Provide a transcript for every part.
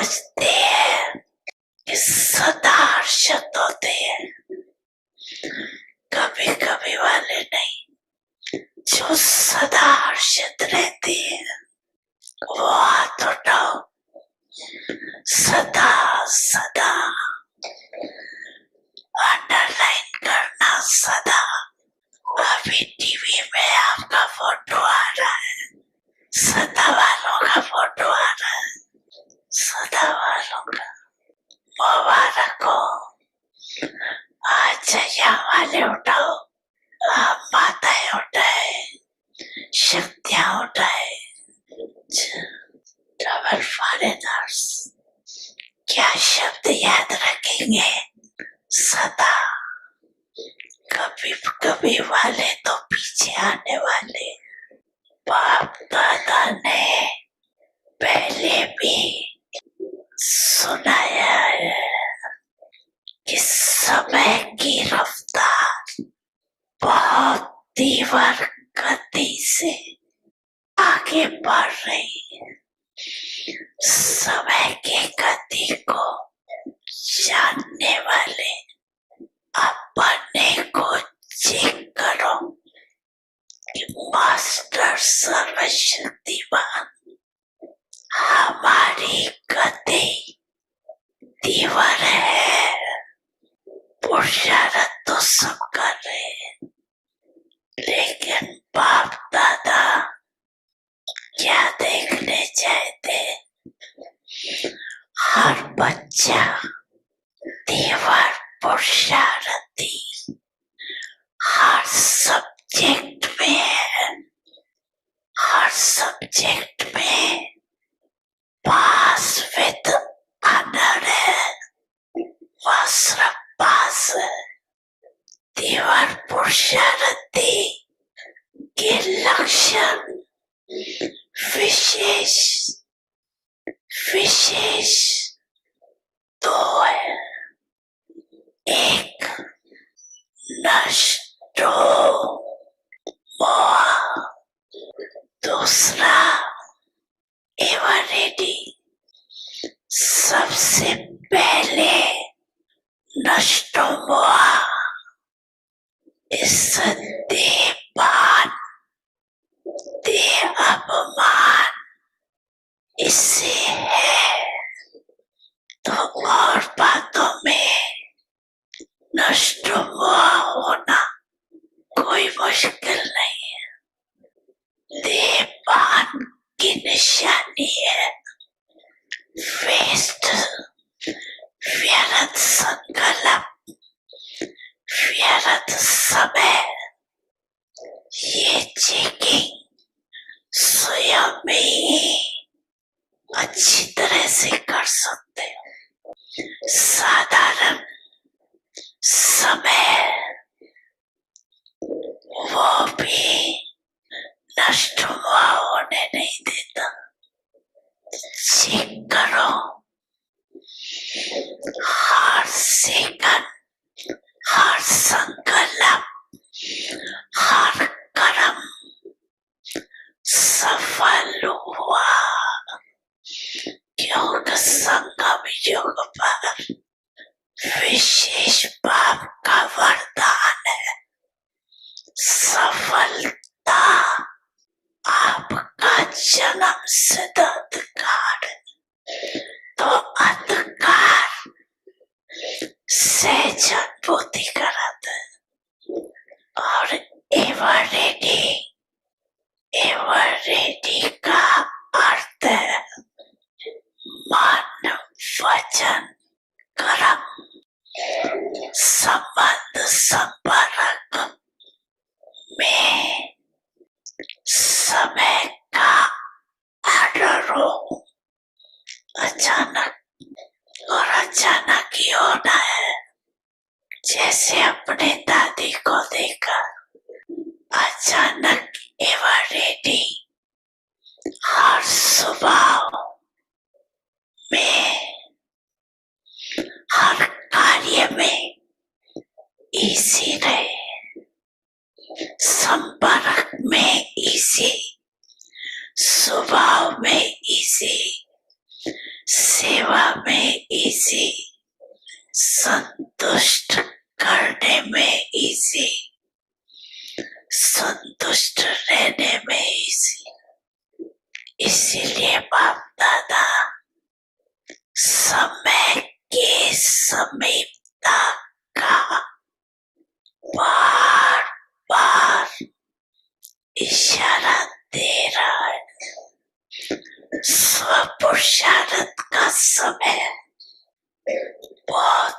सोचते हैं कि सदा हर्षित होते हैं, कभी कभी वाले नहीं। जो सदा हर्षित रहते हैं वो हाथ उठाओ। सदा सदा अंडरलाइन करना सदा। अभी टीवी में आपका फोटो आ रहा है, सदा वालों का फोटो आ रहा है, सदा वालों का। मुबारक हो। आज यहाँ वाले उठाओ, आप माताएं उठाए, शक्तियां उठाए, डबल फॉरेनर्स। क्या शब्द याद रखेंगे? सदा। कभी कभी वाले तो पीछे आने वाले। बाप दादा ने पहले भी सुनाया है कि समय की रफ्तार बहुत तीव्र गति से आगे बढ़ रही है। समय की गति को जानने वाले अपने को चेक करो कि मास्टर सर्वशक्तिमान हमारी गति तीव्र है। पुरुषार्थ तो सब कर रहे हैं, लेकिन बाप दादा क्या देखने चाहते? हर बच्चा तीव्र पुरुषार्थी हर सब्जेक्ट में है, हर सब्जेक्ट में पास विद ऑनर है, वह सिर्फ पास है। तीव्र पुरुषार्थी के लक्षण विशेष विशेष दो है। एक नष्टो मोह, दूसरा एवरेडी। सबसे पहले नष्टो मोह इस देहभान, देह अपमान इससे है। तो और बातों में नष्ट हुआ होना कोई मुश्किल नहीं है। देहभान की निशानी है वेस्ट, व्यर्थ संकल्प, व्यर्थ समय। ये चेकिंग स्वयं में ही अच्छी तरह से कर सकते हो। साधारण समय वो भी नष्ट हुआ होने नहीं देता। चेक करो हर सेकंड, हर संकल्प, हर कर्म सफल हुआ, क्योंकि संगम युग पर विशेष पाप का वरदान है। सफलता आपका जन्म सिद्ध अधिकार है। तो अधिकार सहजन बुद्धि कराता है। और एवर रेडी का अर्थ है मन वचन कर्म। संबंध संपर्क में समय का ऑर्डर हो, अचानक और अचानक ही होना है। जैसे अपने दादी को देखा, अचानक एवर रेडी हर सुबह में, हर कार्य में इसी रहे, संपर्क में इसी, स्वभाव में इसी, सेवा इजी, संतुष्ट करने में इजी, संतुष्ट रहने में इजी। इसीलिए बाप दादा समय की समीपता का बार बार इशारा दे रहा है। स्वपुरुषार्थ का समय बहुत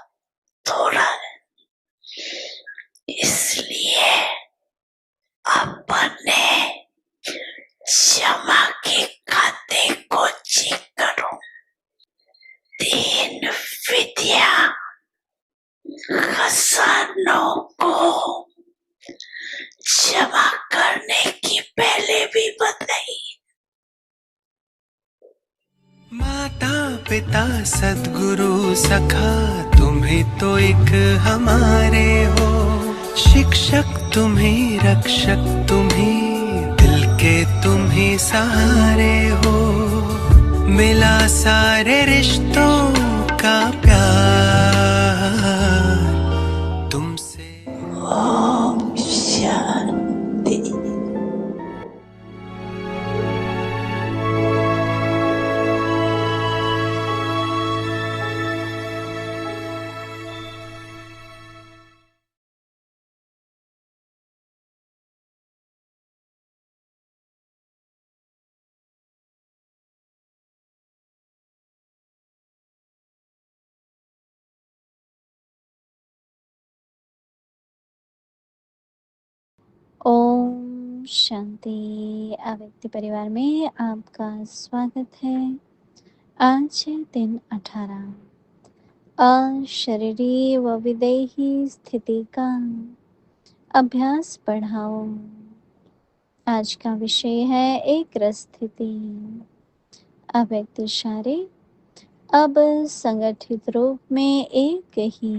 थोड़ा है, इसलिए अपने क्षमा के खाते को चेक करो। 3 विधिया खजानों को क्षमा करने की पहले भी बताई। माता पिता सद्गुरु सखा तुम्हें तो एक हमारे हो, शिक्षक तुम्हें रक्षक तुम्हें दिल के तुम्हें सहारे हो, मिला सारे रिश्तों का प्यार तुमसे। ओम शांति। ओम शांति। अव्यक्त परिवार में आपका स्वागत है। आज है दिन 18। अशरीरी व विदेही स्थिति का अभ्यास बढ़ाओ। आज का विषय है एकरस स्थिति। अव्यक्त इशारे। अब संगठित रूप में एक ही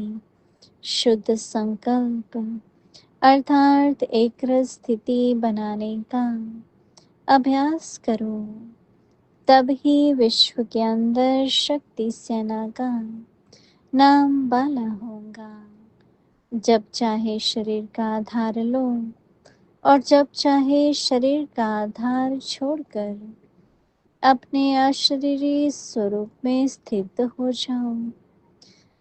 शुद्ध संकल्प अर्थात एकरस स्थिति बनाने का अभ्यास करो, तब ही विश्व के अंदर शक्ति सेना का नाम वाला होगा। जब चाहे शरीर का आधार लो और जब चाहे शरीर का आधार छोड़कर अपने अशरीरी स्वरूप में स्थित हो जाओ।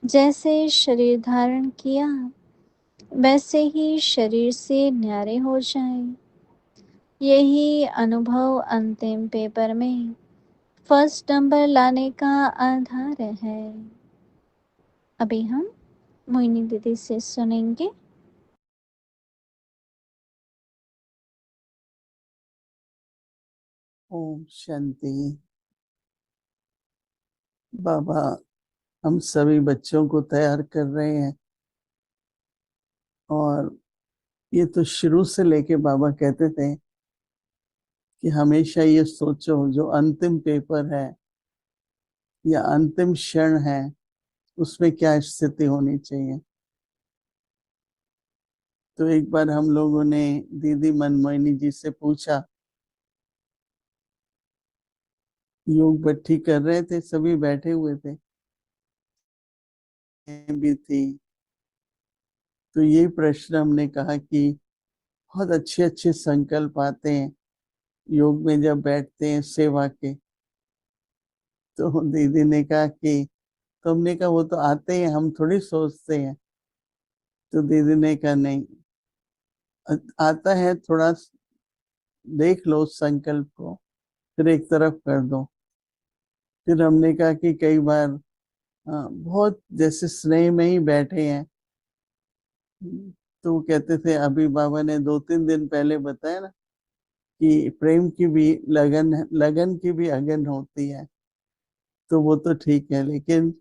जैसे शरीर धारण किया वैसे ही शरीर से न्यारे हो जाए। यही अनुभव अंतिम पेपर में फर्स्ट नंबर लाने का आधार है। अभी हम मोहिनी दीदी से सुनेंगे। ओम शांति। बाबा हम सभी बच्चों को तैयार कर रहे हैं, और ये तो शुरू से लेके बाबा कहते थे कि हमेशा ये सोचो जो अंतिम पेपर है या अंतिम क्षण है उसमें क्या स्थिति होनी चाहिए। तो एक बार हम लोगों ने दीदी मनमोहिनी जी से पूछा, योग भट्टी कर रहे थे, सभी बैठे हुए थे भी थी, तो ये प्रश्न हमने कहा कि बहुत अच्छे अच्छे संकल्प आते हैं योग में जब बैठते हैं सेवा के। तो दीदी ने कहा कि तुमने कहा वो तो आते हैं, हम थोड़ी सोचते हैं। तो दीदी ने कहा नहीं, आता है, थोड़ा देख लो उस संकल्प को, फिर एक तरफ कर दो। फिर हमने कहा कि कई बार बहुत जैसे स्नेह में ही बैठे हैं, तो वो कहते थे, अभी बाबा ने 2-3 दिन पहले बताया ना कि प्रेम की भी लगन, लगन की भी अगन होती है। तो वो तो ठीक है, लेकिन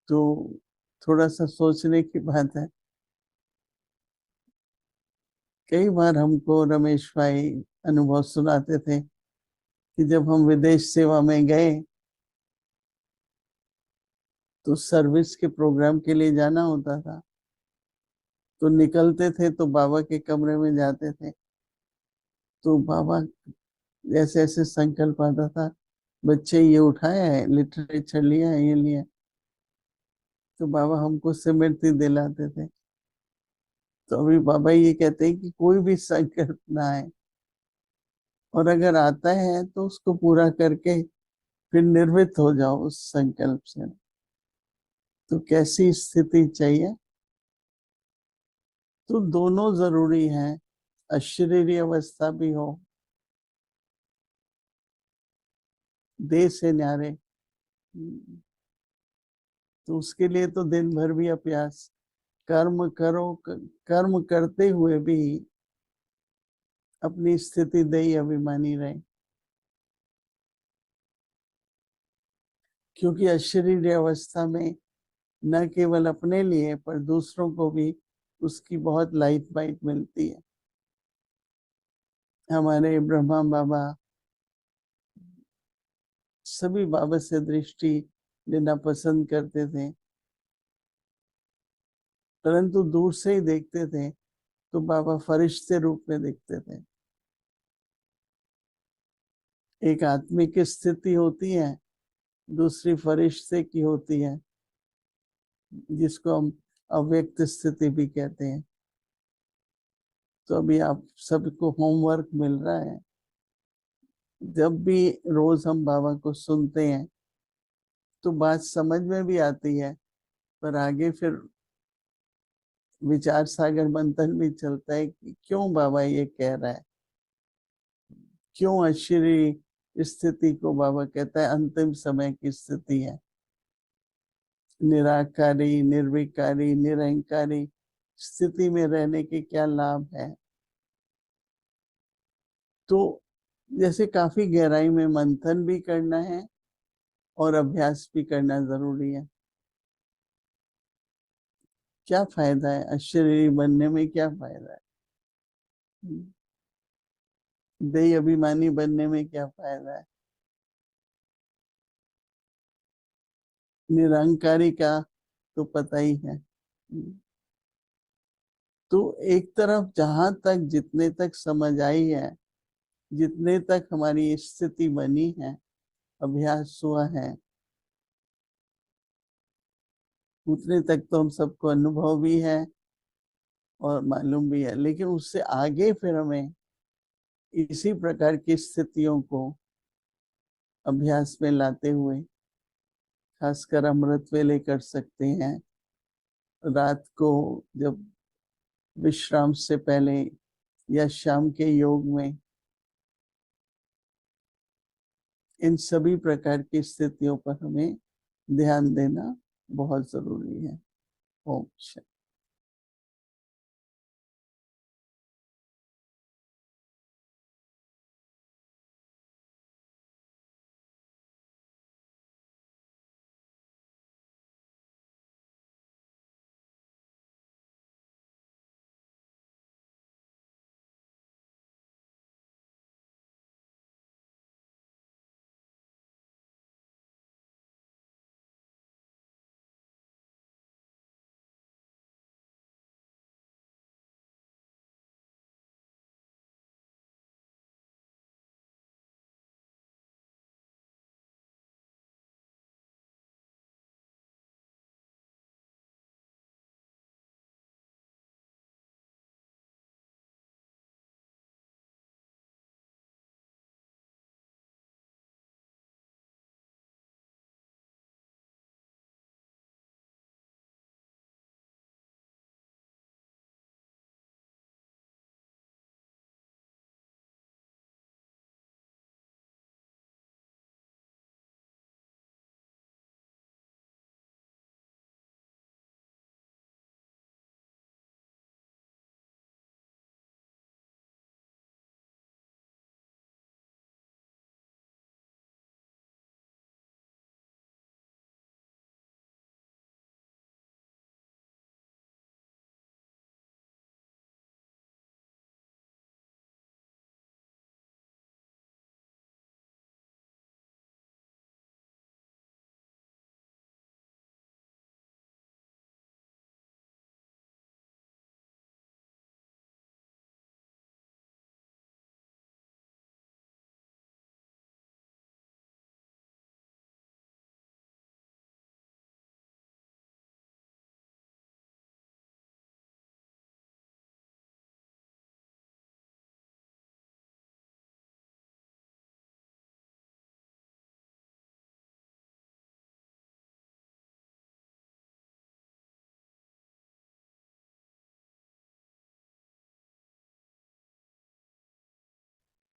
तो थोड़ा सा सोचने की बात है। कई बार हमको रमेश भाई अनुभव सुनाते थे कि जब हम विदेश सेवा में गए तो सर्विस के प्रोग्राम के लिए जाना होता था, तो निकलते थे तो बाबा के कमरे में जाते थे। तो बाबा जैसे ऐसे संकल्प आता था, बच्चे ये उठाया है, लिटरेचर लिया है, ये लिया, तो बाबा हमको सिमरती दिलाते थे। तो अभी बाबा ये कहते हैं कि कोई भी संकल्प ना आए, और अगर आता है तो उसको पूरा करके फिर निर्मित हो जाओ उस संकल्प से। तो कैसी स्थिति चाहिए? तो दोनों जरूरी हैं। अशरीरी अवस्था भी हो, देह से न्यारे। तो उसके लिए तो दिन भर भी अभ्यास, कर्म करो, कर्म करते हुए भी अपनी स्थिति देही अभिमानी रहे। क्योंकि अशरीरी अवस्था में न केवल अपने लिए पर दूसरों को भी उसकी बहुत लाइट बाइट मिलती है। हमारे ब्रह्मा बाबा सभी बाबा से दृष्टि लेना पसंद करते थे, परंतु दूर से ही देखते थे तो बाबा फरिश्ते रूप में दिखते थे। एक आत्मिक स्थिति होती है, दूसरी फरिश्ते की होती है, जिसको हम अव्यक्त स्थिति भी कहते हैं। तो अभी आप सबको होमवर्क मिल रहा है। जब भी रोज हम बाबा को सुनते हैं तो बात समझ में भी आती है, पर आगे फिर विचार सागर मंथन भी चलता है कि क्यों बाबा ये कह रहा है, क्यों अशरीरी स्थिति को बाबा कहता है अंतिम समय की स्थिति है। निराकारी, निर्विकारी, निरंकारी स्थिति में रहने के क्या लाभ है? तो जैसे काफी गहराई में मंथन भी करना है और अभ्यास भी करना जरूरी है। क्या फायदा है अशरीरी बनने में? क्या फायदा है देही अभिमानी बनने में? क्या फायदा है निरंकारी का? तो पता ही है। तो एक तरफ जहां तक जितने तक समझ आई है, जितने तक हमारी स्थिति बनी है, अभ्यास हुआ है, उतने तक तो हम सबको अनुभव भी है और मालूम भी है। लेकिन उससे आगे फिर हमें इसी प्रकार की स्थितियों को अभ्यास में लाते हुए, खासकर अमृत वेले कर सकते हैं। रात को जब विश्राम से पहले या शाम के योग में इन सभी प्रकार की स्थितियों पर हमें ध्यान देना बहुत जरूरी है। ओम शांति।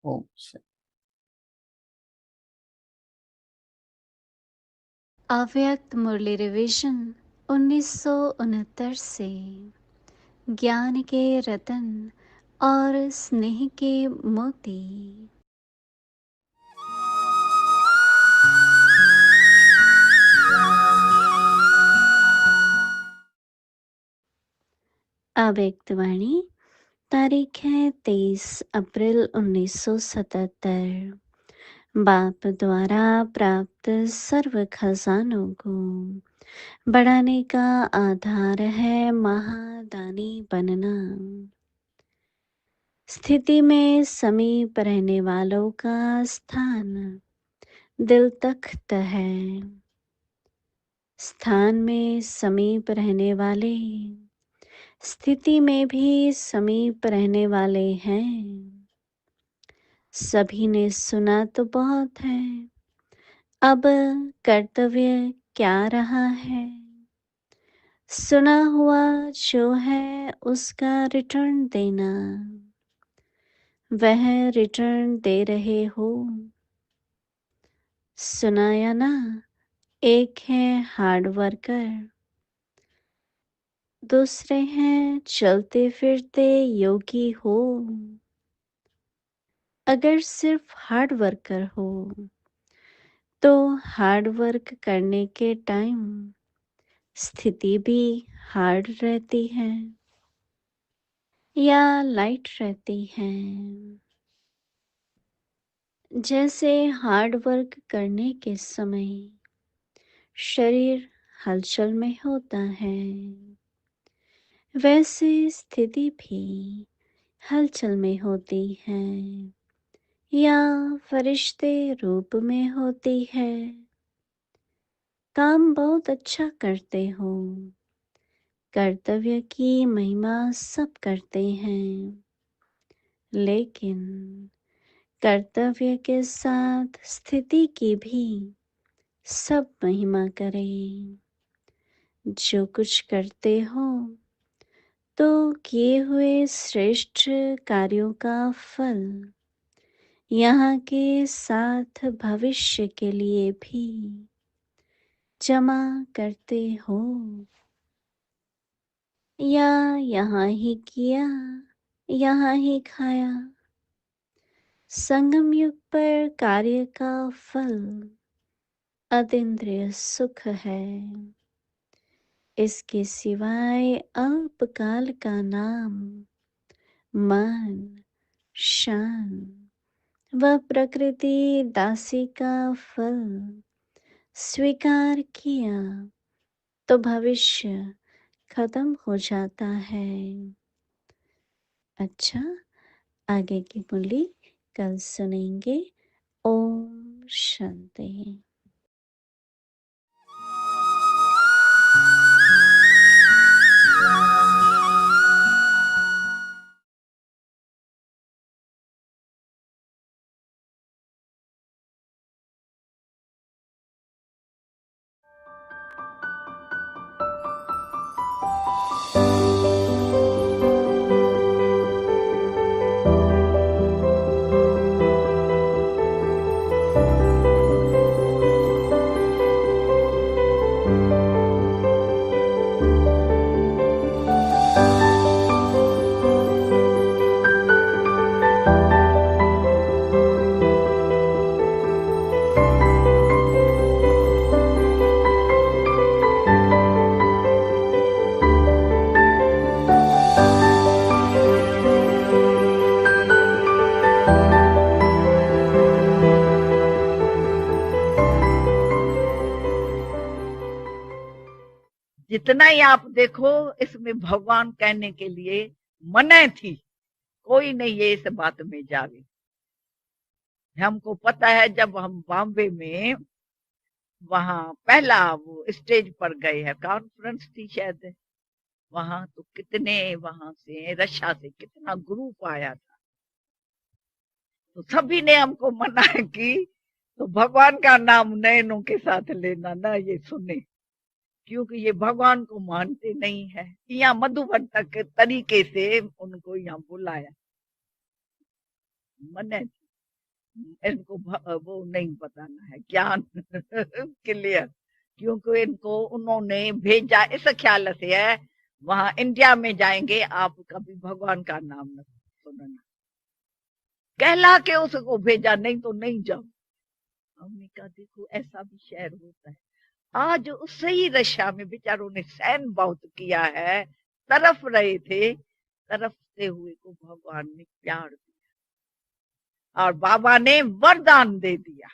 ओम शांति। अव्यक्त मुरली रिविजन 1969 से ज्ञान के रतन और स्नेह के मोती। अव्यक्त वाणी तारीख है 23 अप्रैल 1977। बाप द्वारा प्राप्त सर्व खजानों को बढ़ाने का आधार है महादानी बनना। स्थिति में समीप रहने वालों का स्थान दिल तख्त है। स्थान में समीप रहने वाले स्थिति में भी समीप रहने वाले हैं। सभी ने सुना तो बहुत है, अब कर्तव्य क्या रहा है। सुना हुआ जो है उसका रिटर्न देना, वह रिटर्न दे रहे हो। सुनाया ना, एक है हार्ड वर्कर, दूसरे हैं चलते फिरते योगी हो। अगर सिर्फ हार्ड वर्कर हो तो हार्ड वर्क करने के टाइम स्थिति भी हार्ड रहती है या लाइट रहती है। जैसे हार्ड वर्क करने के समय शरीर हलचल में होता है, वैसे स्थिति भी हलचल में होती है या फरिश्ते रूप में होती है। काम बहुत अच्छा करते हो, कर्तव्य की महिमा सब करते हैं, लेकिन कर्तव्य के साथ स्थिति की भी सब महिमा करें। जो कुछ करते हो तो किए हुए श्रेष्ठ कार्यों का फल यहाँ के साथ भविष्य के लिए भी जमा करते हो, या यहाँ ही किया यहाँ ही खाया। संगम युग पर कार्य का फल अतीन्द्रिय सुख है। इसके सिवाय अल्पकाल का नाम मन, शान व प्रकृति दासी का फल स्वीकार किया तो भविष्य खत्म हो जाता है। अच्छा, आगे की मुरली कल सुनेंगे। ओम शांति। जितना ही आप देखो इसमें भगवान कहने के लिए मने थी, कोई नहीं ये इस बात में जावे। हमको पता है जब हम बॉम्बे में वहां पहला वो स्टेज पर गए हैं, कॉन्फ्रेंस थी शायद, वहां तो कितने वहां से रशिया से कितना ग्रुप आया था, तो सभी ने हमको मना की तो भगवान का नाम नयनों के साथ लेना ना, ये सुने, क्योंकि ये भगवान को मानते नहीं है। यहाँ मधुबन तक तरीके से उनको यहाँ बुलाया, मने इनको वो नहीं बताना है ज्ञान क्लियर, क्योंकि इनको उन्होंने भेजा इस ख्याल से है वहां इंडिया में जाएंगे आप कभी भगवान का नाम न सुनना, कहला के उसको भेजा, नहीं तो नहीं जाओ। हमने कहा देखो ऐसा भी शहर होता है। आज उससे ही रशिया में बेचारों ने सहन बहुत किया है, तरफ रहे थे, तरफते हुए को भगवान ने प्यार दिया और बाबा ने वरदान दे दिया।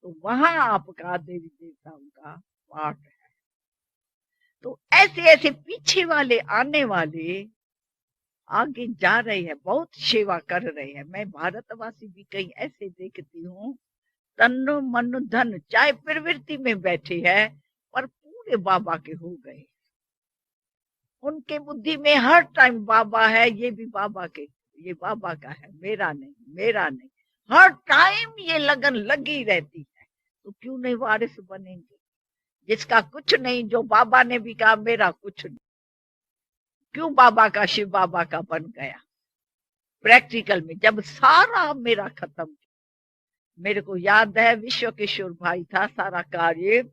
तो वहां आपका देवी देवताओं का पाठ है। तो ऐसे ऐसे पीछे वाले आने वाले आगे जा रहे हैं, बहुत सेवा कर रहे हैं। मैं भारतवासी भी कहीं ऐसे देखती हूँ, तन मन धन चाहे प्रवृत्ति में बैठे हैं पर पूरे बाबा के हो गए। उनके बुद्धि में हर टाइम बाबा है, ये भी बाबा के, ये बाबा का है, मेरा नहीं, मेरा नहीं, हर टाइम ये लगन लगी रहती है। तो क्यों नहीं वारिस बनेंगे? जिसका कुछ नहीं, जो बाबा ने भी कहा मेरा कुछ नहीं, क्यों बाबा का शिव बाबा का बन गया? प्रैक्टिकल में जब सारा मेरा खत्म, मेरे को याद है विश्व किशोर भाई था, सारा कार्य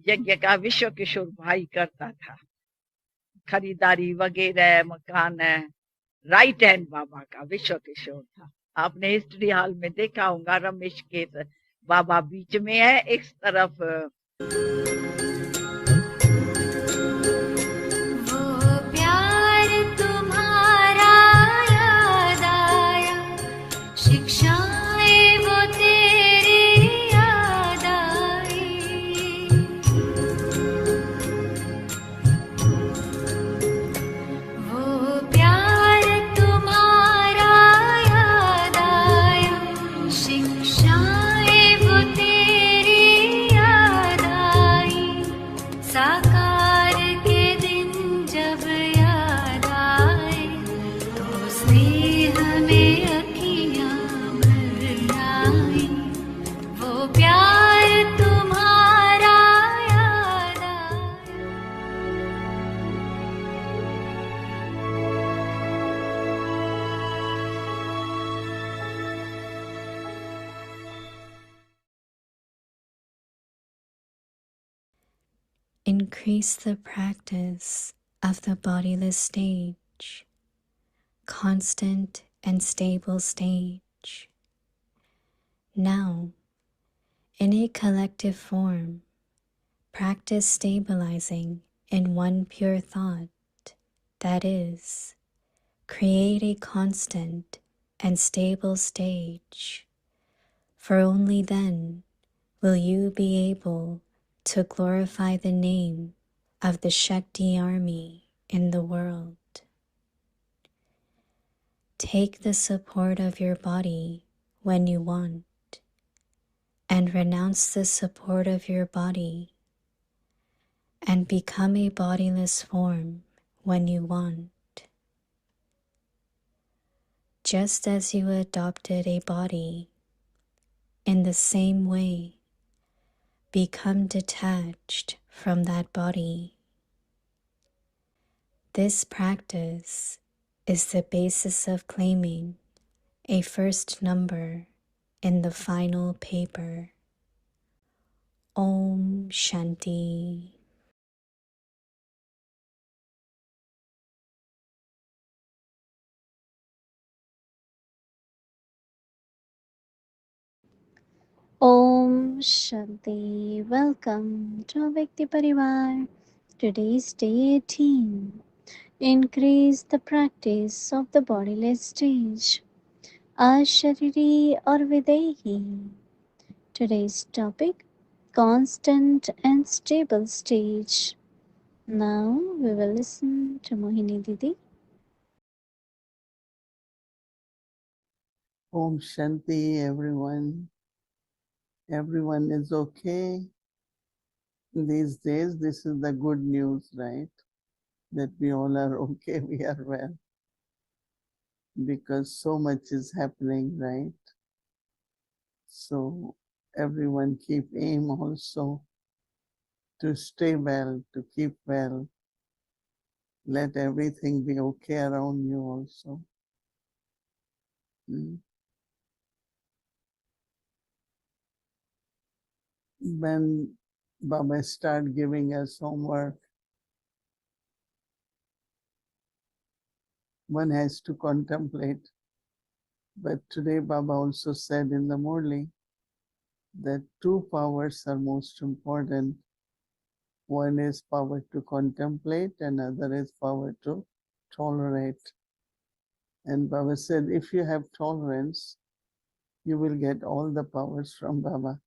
यज्ञ का विश्व किशोर भाई करता था, खरीदारी वगैरह मकान है, राइट हैंड बाबा का विश्व किशोर था। आपने हिस्ट्री हॉल में देखा होगा, रमेश के बाबा बीच में है, एक तरफ Increase the practice of the bodiless stage, constant and stable stage. Now, in a collective form, practice stabilizing in one pure thought, that is, create a constant and stable stage, for only then will you be able to glorify the name of the Shakti army in the world. Take the support of your body when you want, and renounce the support of your body, and become a bodiless form when you want. Just as you adopted a body, in the same way, become detached from that body. This practice is the basis of claiming a first number in the final paper. Om Shanti. Om Shanti. Welcome to Vyakti Parivar. Today's day 18. Increase the practice of the bodiless stage. Ashariri or Videhi. Today's topic, constant and stable stage. Now we will listen to Mohini Didi. Om Shanti, everyone. Everyone is okay these days. This is the good news, right? That we all are okay, we are well. Because so much is happening, right? So everyone keep aim also to stay well, to keep well. Let everything be okay around you also. when Baba start giving us homework, one has to contemplate. But today Baba also said in the Murli that two powers are most important. One is power to contemplate, and other is power to tolerate. And Baba said, if you have tolerance, you will get all the powers from Baba.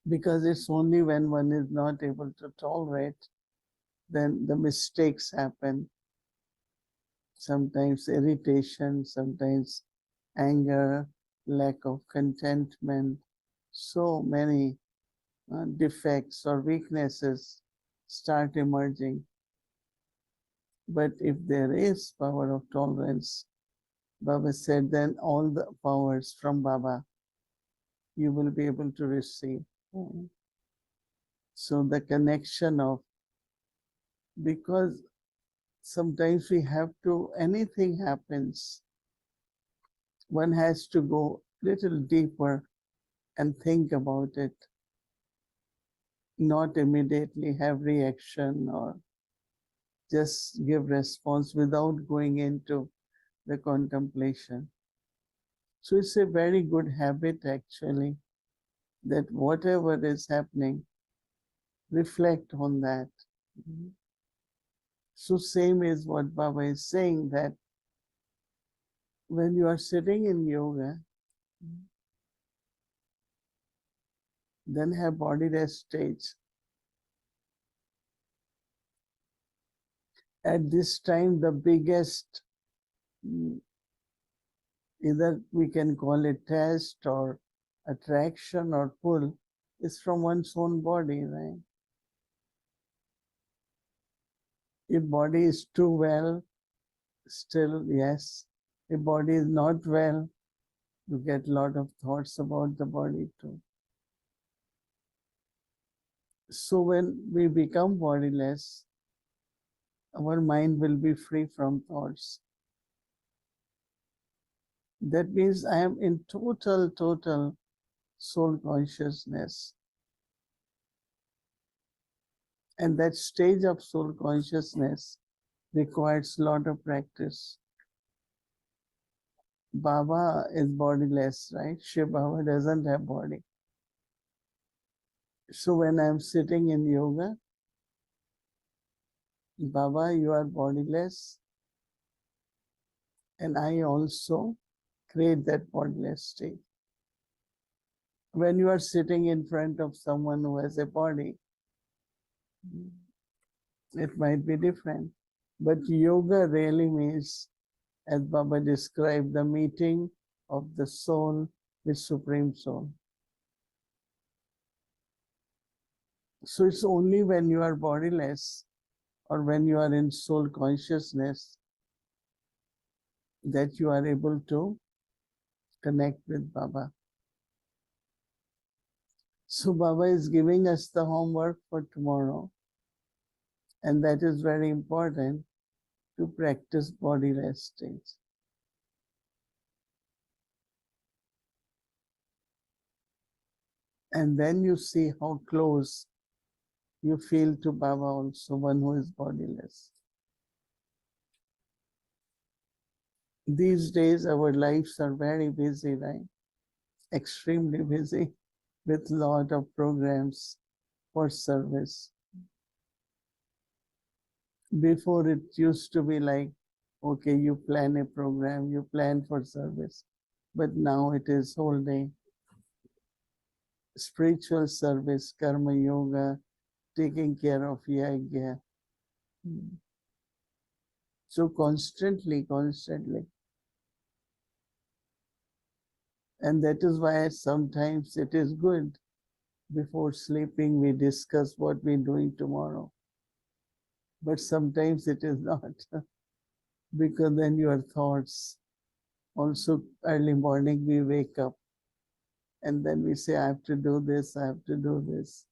Because it's only when one is not able to tolerate, then the mistakes happen. Sometimes irritation, sometimes anger, lack of contentment, so many defects or weaknesses start emerging. But if there is power of tolerance, Baba said, then all the powers from Baba you will be able to receive. So the connection of, because sometimes we have to, anything happens, one has to go little deeper and think about it, not immediately have reaction or just give response without going into the contemplation. So it's a very good habit actually, that whatever is happening, reflect on that. So same is what Baba is saying, that when you are sitting in yoga, then have body rest stage. At this time, the biggest, either we can call it test or attraction or pull, is from one's own body, right? If body is too well, still yes. If body is not well, you get a lot of thoughts about the body too. So when we become bodiless, our mind will be free from thoughts. That means I am in total soul consciousness. And that stage of soul consciousness requires a lot of practice. Baba is bodiless, right? Shiv Baba doesn't have body. So when I'm sitting in yoga, Baba, you are bodiless, and I also create that bodiless state. When you are sitting in front of someone who has a body, it might be different. But yoga really means, as Baba described, the meeting of the soul with Supreme Soul. So it's only when you are bodiless or when you are in soul consciousness that you are able to connect with Baba. So Baba is giving us the homework for tomorrow, and that is very important, to practice body rest states. And then you see how close you feel to Baba also, one who is bodiless. These days our lives are very busy, right? Extremely busy, with lot of programs for service. Before it used to be like, okay, you plan a program, you plan for service. But now it is whole day. Spiritual service, karma yoga, taking care of yajna. So constantly. And that is why sometimes it is good, before sleeping we discuss what we're doing tomorrow. But sometimes it is not, because then your thoughts, also early morning we wake up and then we say, I have to do this, I have to do this.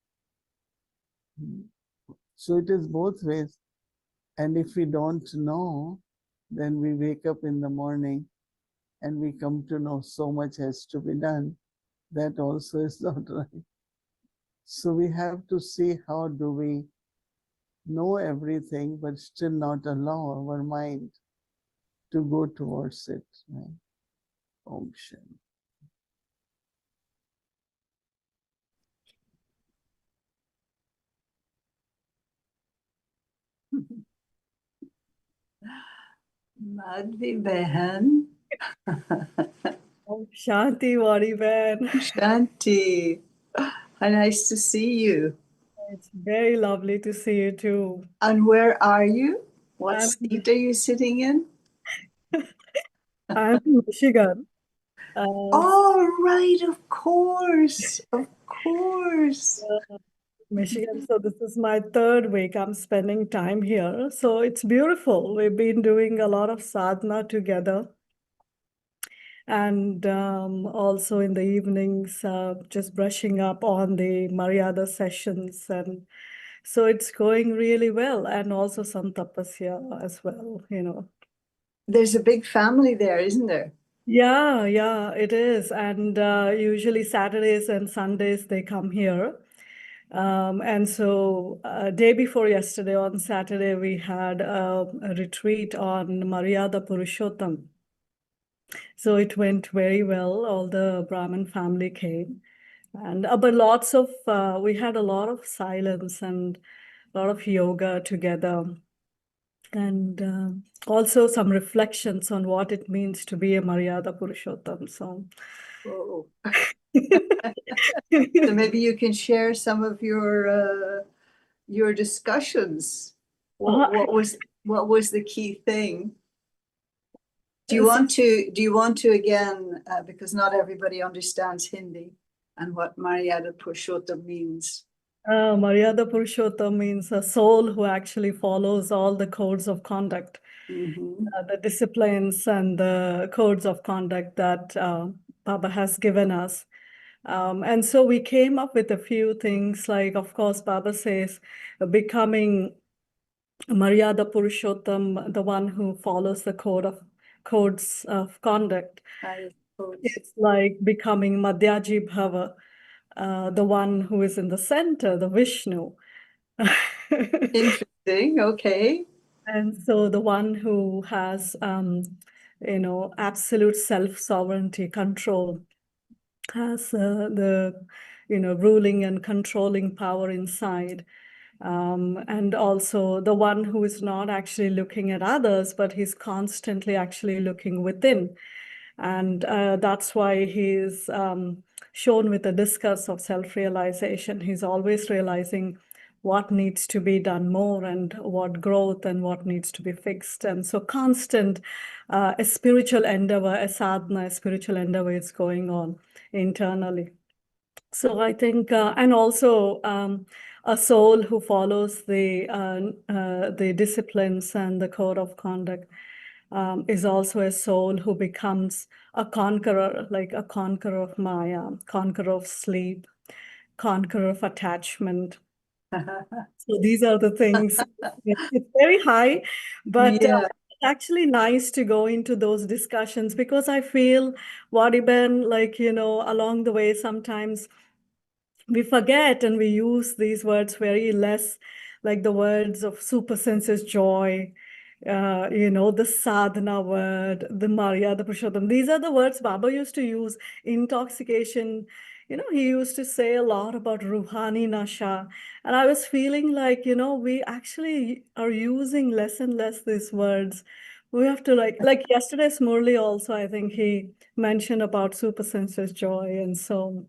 So it is both ways. And if we don't know, then we wake up in the morning and we come to know so much has to be done. that also is not right. So we have to see how do we know everything, but still not allow our mind to go towards it. Right? Om Shanti. Madhvi Behan. Oh, Shanti, Wadi Ben. Shanti. How nice to see you. It's very lovely to see you too. And where are you? What I'm, seat are you sitting in? I'm in Michigan. Oh, right, of course. Of course. Michigan. So this is my third week. I'm spending time here. So it's beautiful. We've been doing a lot of sadhana together. And also in the evenings, just brushing up on the Maryada sessions. And so it's going really well. And also some tapasya as well, you know. There's a big family there, isn't there? Yeah, it is. And usually Saturdays and Sundays they come here. And so day before yesterday on Saturday, we had a retreat on Maryada Purushottam. So it went very well. All the Brahmin family came. And but we had a lot of silence and a lot of yoga together. And also some reflections on what it means to be a Maryada Purushottam. So, Oh. So maybe you can share some of your discussions. What was the key thing? Do you want to again, because not everybody understands Hindi and what Maryada Purushottam means? Maryada Purushottam means a soul who actually follows all the codes of conduct, the disciplines and the codes of conduct that Baba has given us. And so we came up with a few things like, of course, Baba says, becoming Maryada Purushottam, the one who follows the codes of conduct. It's like becoming Madhyaji Bhava, the one who is in the center, the Vishnu. Interesting. Okay. And so the one who has, absolute self-sovereignty, control, has ruling and controlling power inside. And also the one who is not actually looking at others, but he's constantly actually looking within. And that's why he's shown with the discourse of self-realization. He's always realizing what needs to be done more and what growth and what needs to be fixed. And so constant a spiritual endeavor, a sadhana, a spiritual endeavor is going on internally. So I think, and also a soul who follows the disciplines and the code of conduct is also a soul who becomes a conqueror, like a conqueror of Maya, conqueror of sleep, conqueror of attachment. So these are the things. It's very high, but Yeah. it's actually nice to go into those discussions because I feel, Wadiben, along the way, sometimes we forget and we use these words very less, like the words of super senses joy, the sadhana word, the Maryada Purushottam. These are the words Baba used to use. Intoxication, he used to say a lot about Ruhani Nasha. And I was feeling like, we actually are using less and less these words. We have to like yesterday's Murli also, I think he mentioned about super senses joy. And so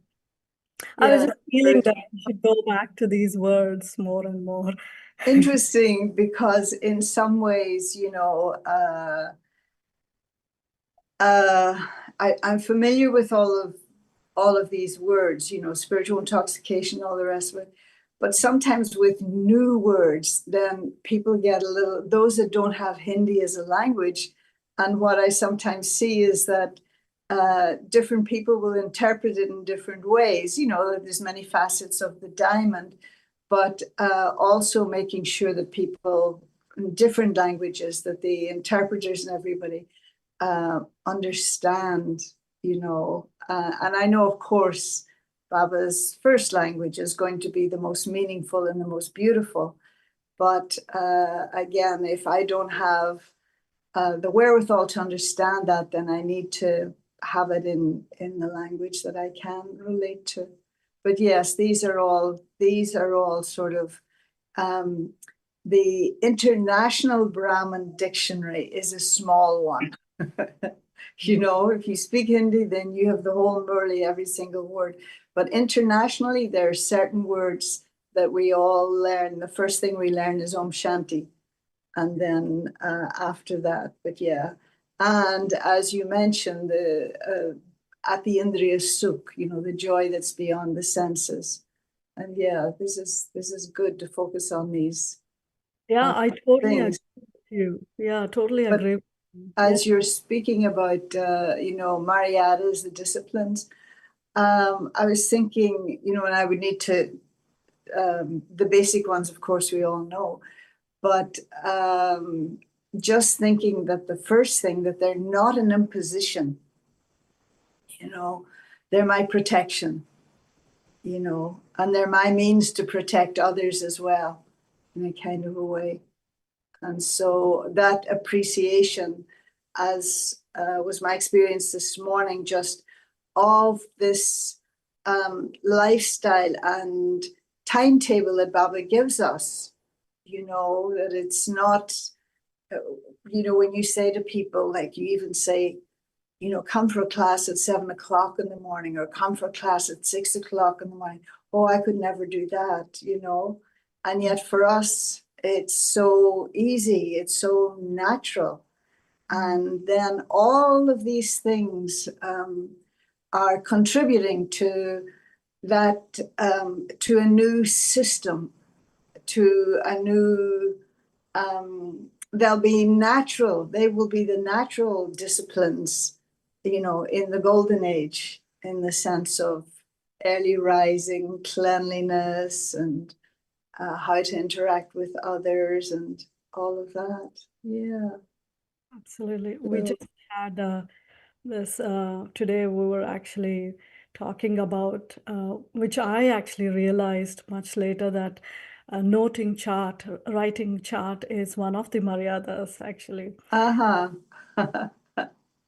I was just feeling that we should go back to these words more and more. Interesting, because in some ways, I'm familiar with all of these words, spiritual intoxication, all the rest of it. But sometimes with new words, then people get a little, those that don't have Hindi as a language. And what I sometimes see is that different people will interpret it in different ways. There's many facets of the diamond, but also making sure that people in different languages, that the interpreters and everybody understand you know, and I know, of course, Baba's first language is going to be the most meaningful and the most beautiful. But again, if I don't have the wherewithal to understand that, then I need to have it in the language that I can relate to. But yes, these are all sort of the International Brahmin Dictionary is a small one. You know, if you speak Hindi, then you have the whole Murli, every single word. But internationally, there are certain words that we all learn. The first thing we learn is Om Shanti. And then after that, but yeah. And as you mentioned, the Ati Indriya Sukh, you know, the joy that's beyond the senses. And yeah, this is good to focus on these Yeah, I totally agree things. with you. Yeah, totally But agree with you. as you're speaking about, you know, Mariadas, the disciplines, I was thinking, you know, and I would need to, the basic ones, of course, we all know, but just thinking that the first thing, that they're not an imposition, you know, they're my protection, you know, and they're my means to protect others as well, in a kind of a way. And so that appreciation, as was my experience this morning, just of this lifestyle and timetable that Baba gives us, you know, that it's not, you know, when you say to people, like you even say, you know, come for a class at 7 o'clock in the morning, or come for a class at 6 o'clock in the morning. Oh, I could never do that, you know. And yet for us, it's so easy, it's so natural. And then all of these things are contributing to that, to a new system, to a new, they'll be natural, they will be the natural disciplines, you know, in the golden age, in the sense of early rising, cleanliness, and how to interact with others, and all of that. Yeah. Absolutely. We just had this today, we were actually talking about, which I actually realized much later, that noting chart, writing chart is one of the Maryadas, actually. Uh-huh.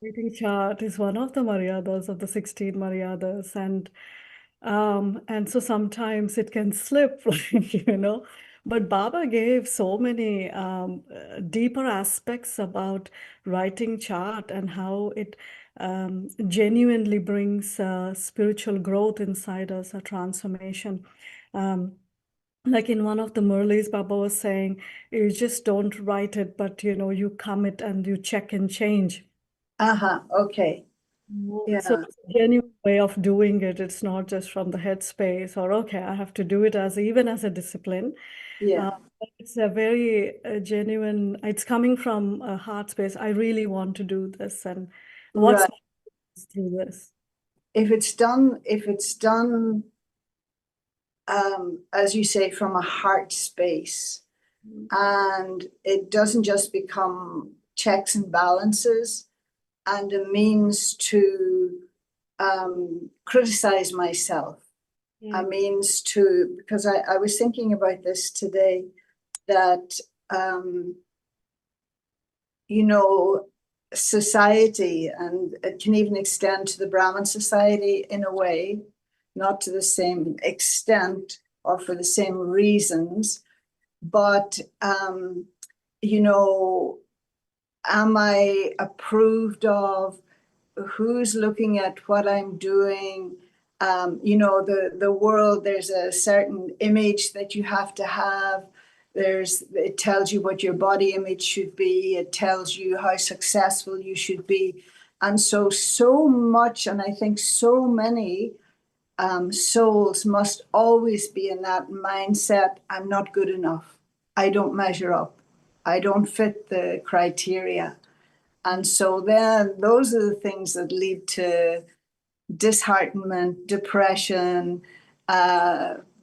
Waiting chart is one of the Maryadas of the 16 Maryadas, and so sometimes it can slip, like, you know. But Baba gave so many deeper aspects about writing chart and how it genuinely brings spiritual growth inside us, a transformation. Like in one of the Murlis, Baba was saying, you just don't write it, but you know, you commit and you check and change. Uh-huh. Okay. So Yeah. it's a genuine way of doing it. It's not just from the headspace or, okay, I have to do it as even as a discipline. Yeah. But it's a very genuine, it's coming from a heart space. I really want to do this, and what's Right. my purpose through this? If it's done, as you say, from a heart space, and it doesn't just become checks and balances and a means to criticize myself, a means to, because I was thinking about this today, that you know, society, and it can even extend to the Brahmin society in a way, not to the same extent or for the same reasons, but you know, am I approved of? Who's looking at what I'm doing? You know, the world, there's a certain image that you have to have. It tells you what your body image should be. It tells you how successful you should be. And so much, and I think so many souls must always be in that mindset. I'm not good enough. I don't measure up. I don't fit the criteria. And so then those are the things that lead to disheartenment, depression,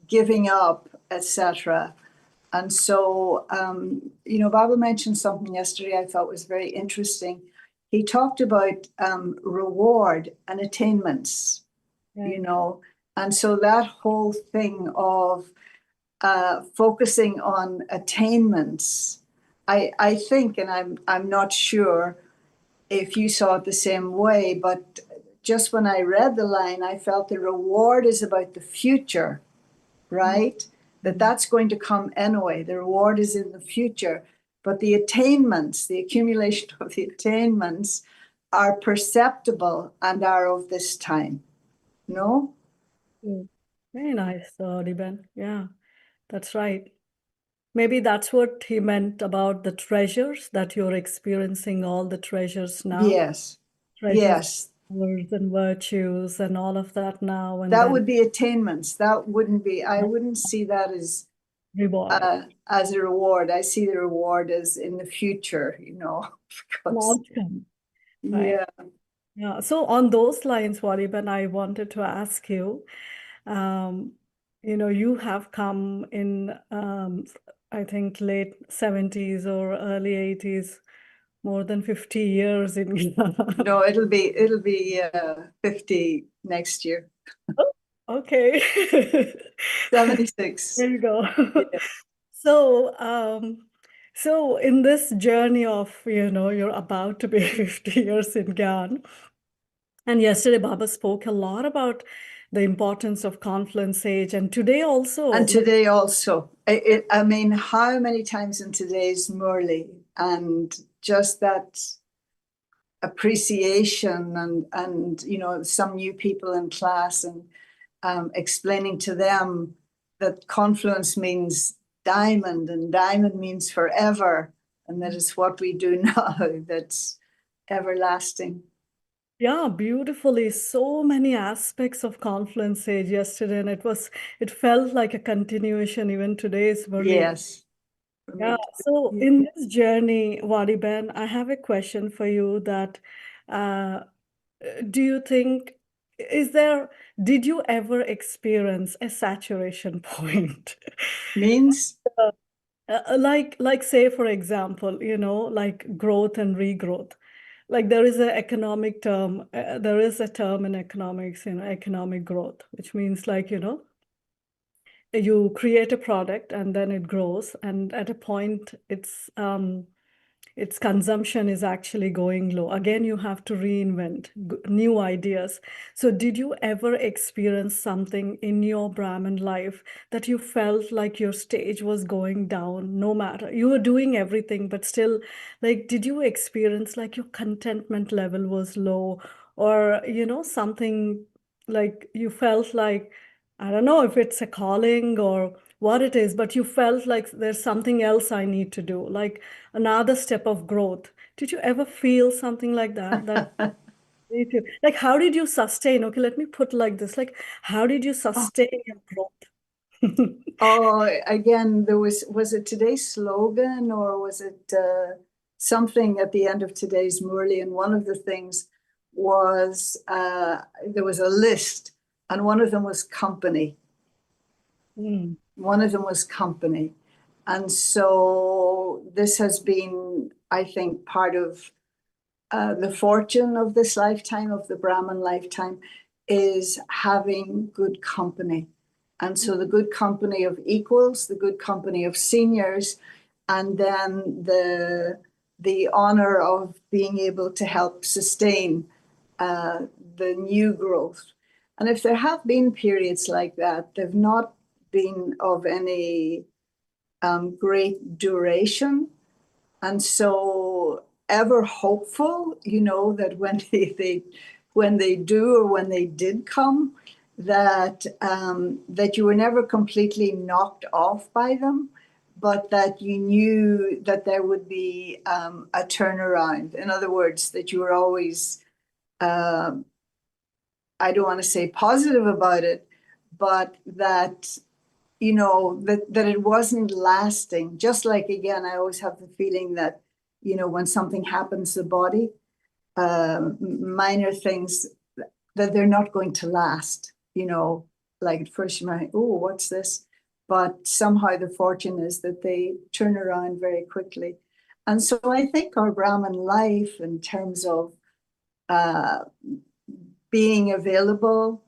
giving up, etc. And so, you know, Baba mentioned something yesterday I thought was very interesting. he talked about reward and attainments, you know, and so that whole thing of focusing on attainments, I think, and I'm not sure if you saw it the same way, but just when I read the line, I felt the reward is about the future, right? That's going to come anyway. The reward is in the future, but the attainments, the accumulation of the attainments are perceptible and are of this time. No? Very nice, Diben. Yeah, that's right. Maybe that's what he meant about the treasures, that you're experiencing all the treasures now. Yes. Treasures, Yes. words and virtues and all of that now. And That then would be attainments. That wouldn't be, I wouldn't see that reward. as a reward. I see the reward as in the future, you know. An Because, outcome, right? yeah. Yeah. So on those lines, Wariban, I wanted to ask you, you know, you have come in, I think, late 70s or early 80s, more than 50 years in Ghana. No, it'll be 50 next year. Okay. 76. There you go. Yeah. So in this journey of, you know, you're about to be 50 years in Ghana. And yesterday, Baba spoke a lot about the importance of confluence age. And today also. And today also. I mean, how many times in today's Murli, and just that appreciation and you know, some new people in class, and explaining to them that confluence means diamond, and diamond means forever, and that is what we do now, that's everlasting. Yeah, beautifully. So many aspects of confluence age yesterday, and it felt like a continuation even today's Murli. Yes. Yeah. So in this journey, Wadiben, I have a question for you that do you think did you ever experience a saturation point? Means? Like say, for example, you know, like growth and regrowth. Like there is a term in economics, you know, economic growth, which means like, you know, you create a product and then it grows, and at a point its consumption is actually going low. Again, you have to reinvent new ideas. So did you ever experience something in your Brahmin life that you felt like your stage was going down, no matter you were doing everything, but still, like, did you experience like your contentment level was low, or, you know, something like you felt like, I don't know if it's a calling or what it is, but you felt like there's something else I need to do, like another step of growth. Did you ever feel something like that? Like, how did you sustain? Okay, let me put like this, like, how did you sustain your growth? Oh, again, was it today's slogan, or was it something at the end of today's Murli? And one of the things was there was a list, and one of them was company. One of them was company. And so this has been, I think, part of the fortune of this lifetime, of the Brahmin lifetime, is having good company. And so the good company of equals, the good company of seniors, and then the honor of being able to help sustain the new growth. And if there have been periods like that, they've not been of any great duration. And so ever hopeful, you know, that when they do, or when they did come, that that you were never completely knocked off by them, but that you knew that there would be a turnaround. In other words, that you were always, I don't want to say positive about it, but that, you know, that it wasn't lasting. Just like, again, I always have the feeling that, you know, when something happens to the body, minor things, that they're not going to last, you know, like at first you might, oh, what's this? But somehow the fortune is that they turn around very quickly. And so I think our Brahman life, in terms of being available,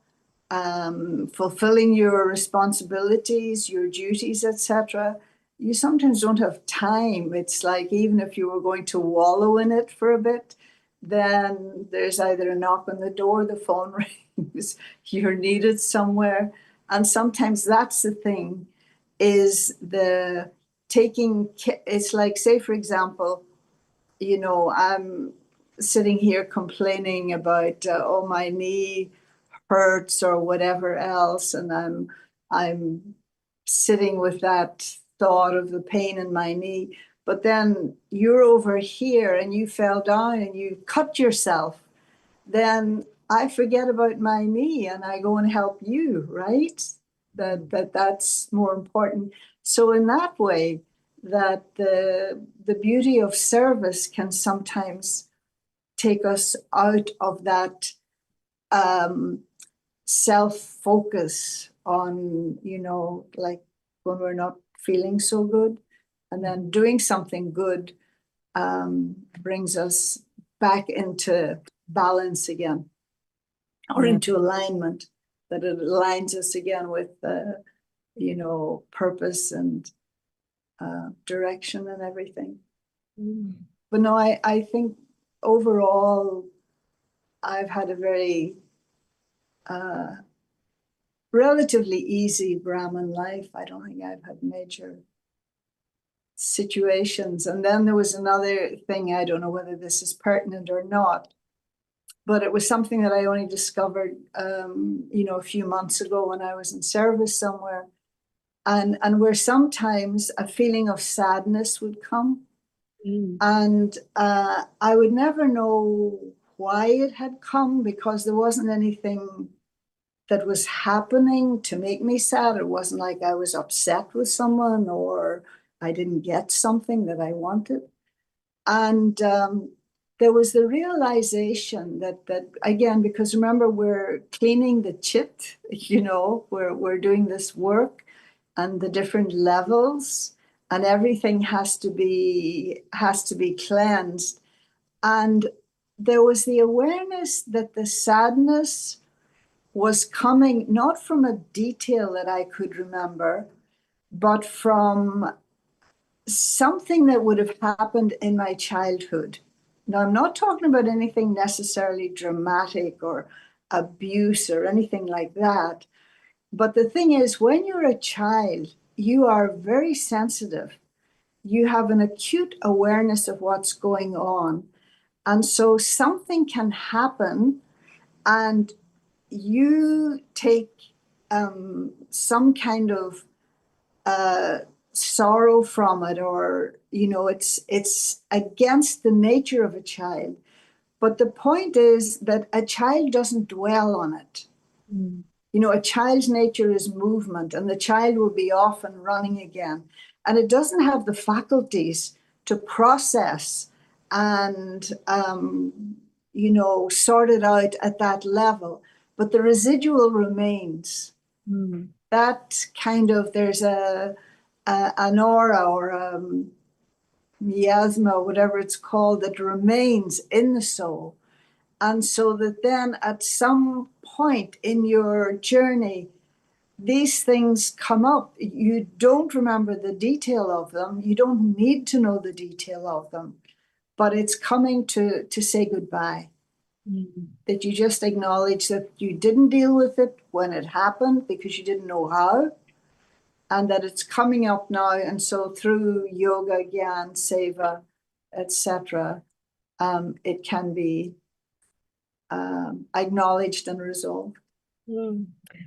fulfilling your responsibilities, your duties, etc., you sometimes don't have time. It's like even if you were going to wallow in it for a bit, then there's either a knock on the door, the phone rings, you're needed somewhere. And sometimes that's the thing, is the taking, it's like, say, for example, you know, I'm sitting here complaining about, oh, my knee hurts or whatever else, and I'm sitting with that thought of the pain in my knee. But then you're over here and you fell down and you cut yourself. Then I forget about my knee and I go and help you, right? That's more important. So in that way, that the beauty of service can sometimes take us out of that self-focus on, you know, like when we're not feeling so good, and then doing something good brings us back into balance again, or into alignment, that it aligns us again with you know, purpose and direction and everything. But no, I think overall I've had a very relatively easy Brahmin life. I don't think I've had major situations. And then there was another thing, I don't know whether this is pertinent or not, but it was something that I only discovered, you know, a few months ago when I was in service somewhere, and where sometimes a feeling of sadness would come. And I would never know why it had come, because there wasn't anything that was happening to make me sad. It wasn't like I was upset with someone or I didn't get something that I wanted. And there was the realization that again, because remember, we're cleaning the chit, you know, we're doing this work and the different levels, and everything has to be cleansed. And there was the awareness that the sadness was coming not from a detail that I could remember, but from something that would have happened in my childhood. Now, I'm not talking about anything necessarily dramatic or abuse or anything like that. But the thing is, when you're a child, you are very sensitive. You have an acute awareness of what's going on. And so something can happen and you take some kind of sorrow from it, or, you know, it's against the nature of a child. But the point is that a child doesn't dwell on it. You know, a child's nature is movement, and the child will be off and running again. And it doesn't have the faculties to process and, you know, sort it out at that level. But the residual remains. That kind of, there's an aura or a miasma, whatever it's called, that remains in the soul. And so that then at some point in your journey, these things come up. You don't remember the detail of them. You don't need to know the detail of them, but it's coming to say goodbye. That you just acknowledge that you didn't deal with it when it happened because you didn't know how, and that it's coming up now. And so through yoga, gyan, seva, etc., it can be acknowledged and resolved.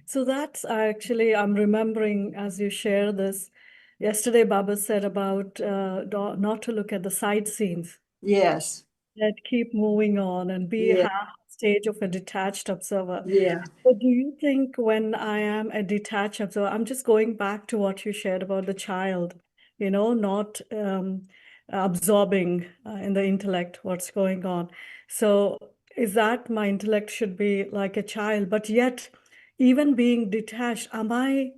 So that's actually, I'm remembering as you share this, yesterday Baba said about not to look at the side scenes. Yes. That keep moving on and be Yeah. half stage of a detached observer. Yeah. But do you think when I am a detached observer, I'm just going back to what you shared about the child, you know, not absorbing in the intellect what's going on. So is that my intellect should be like a child, but yet even being detached, am I,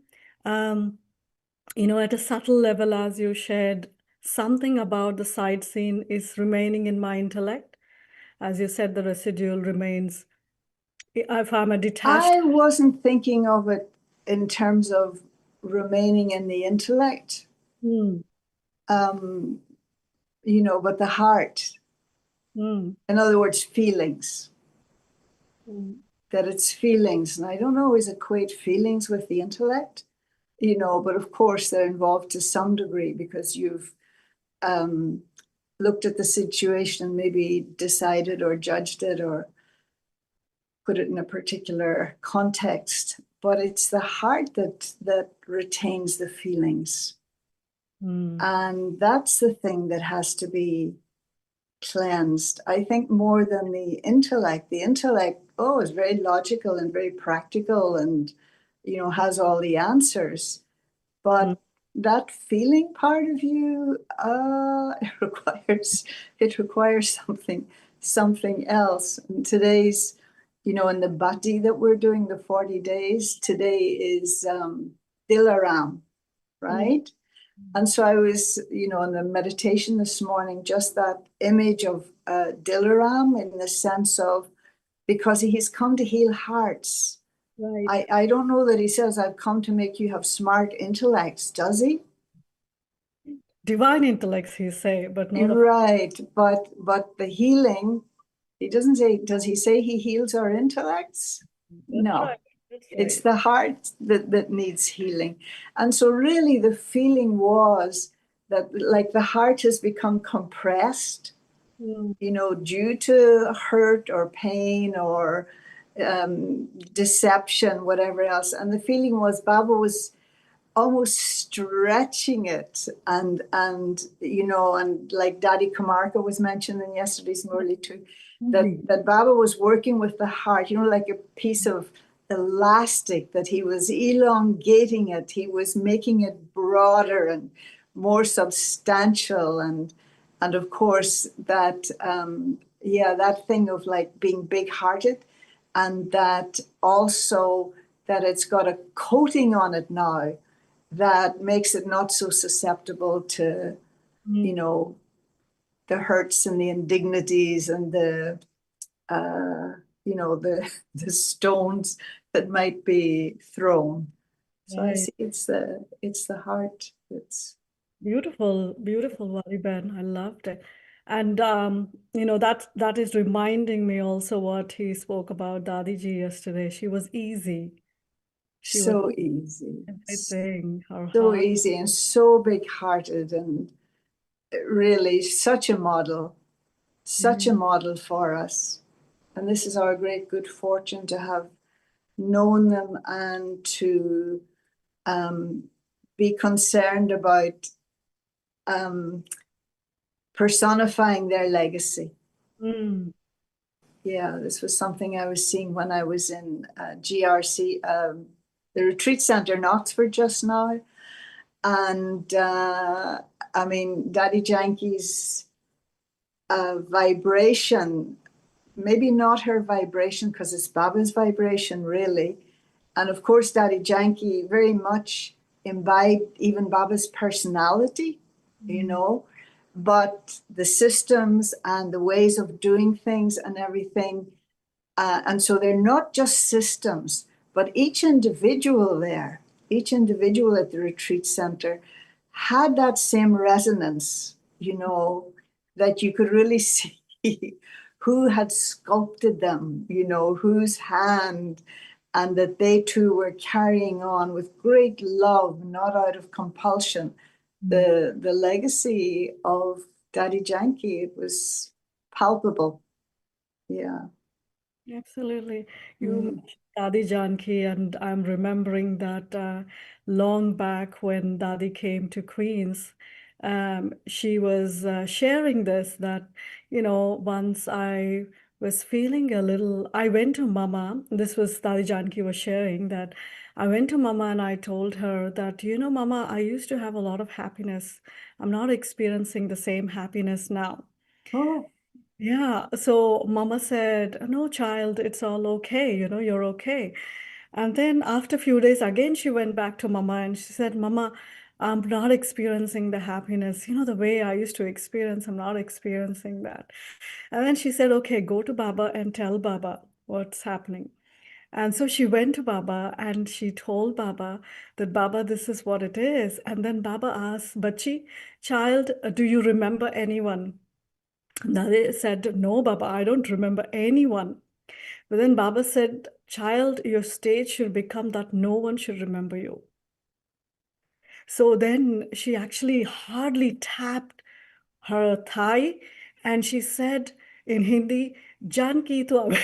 you know, at a subtle level, as you shared, something about the side scene is remaining in my intellect. As you said, the residual remains. If I'm a detached. I wasn't thinking of it in terms of remaining in the intellect, Mm, but the heart. mm, In other words, feelings. mm, That it's feelings. And I don't always equate feelings with the intellect, but of course they're involved to some degree because you've looked at the situation and maybe decided or judged it or put it in a particular context. But it's the heart that retains the feelings. mm, And that's the thing that has to be cleansed. I think more than the intellect. The intellect, is very logical and very practical and, has all the answers. mm. But that feeling part of you, it requires something else. And today's, in the bhati that we're doing, the 40 days, today is Dilaram, right? And so I was, in the meditation this morning, just that image of Dilaram in the sense of, because he's come to heal hearts. Right. I don't know that he says, I've come to make you have smart intellects, does he? Divine intellects, you say, but not of. Right, but the healing, he doesn't say, does he say he heals our intellects? That's No. right. That's It's right. the heart that needs healing. And so really the feeling was that like the heart has become compressed, Mm, due to hurt or pain or deception, whatever else. And the feeling was Baba was almost stretching it and like Daddy Kamarka was mentioned in yesterday's Murli too, mm, that Baba was working with the heart, like a piece of elastic, that he was elongating it, he was making it broader and more substantial, and of course that that thing of like being big-hearted, and that also that it's got a coating on it now that makes it not so susceptible to, mm. the hurts and the indignities and the, the stones that might be thrown. So I Right. see it's the heart that's. Beautiful, beautiful, Valiben. I loved it. And that is reminding me also what he spoke about Dadiji yesterday. She was easy. She was So easy, everything, her so heart. easy, and so big-hearted, and really such a model for us. And this is our great good fortune to have known them and to be concerned about personifying their legacy. Mm, Yeah, this was something I was seeing when I was in GRC, the retreat center in Oxford just now. And Daddy Janki's vibration, maybe not her vibration because it's Baba's vibration, really. And of course, Daddy Janki very much imbibed even Baba's personality, but the systems and the ways of doing things and everything. And so they're not just systems, but each individual at the retreat center had that same resonance, that you could really see who had sculpted them, whose hand, and that they too were carrying on with great love, not out of compulsion, the legacy of Daddy Janki. It was palpable. Yeah. absolutely. You Mm. mentioned Dadi Janki, and I'm remembering that long back when Dadi came to Queens, she was sharing this that, once I was feeling a little, I went to Mama. This was Dadi Janki was sharing that I went to Mama and I told her that, Mama, I used to have a lot of happiness. I'm not experiencing the same happiness now. Oh, Yeah, so Mama said, "No, child, it's all okay, you're okay." And then after a few days, again, she went back to Mama and she said, "Mama, I'm not experiencing the happiness, the way I used to experience. I'm not experiencing that. And then she said, okay, go to Baba and tell Baba what's happening. And so she went to Baba and she told Baba that, Baba, this is what it is. And then Baba asked, Bachi, child, do you remember anyone? Nade said, no, Baba, I don't remember anyone. But then Baba said, child, your state should become that no one should remember you. So then she actually hardly tapped her thigh and she said in Hindi, Janki to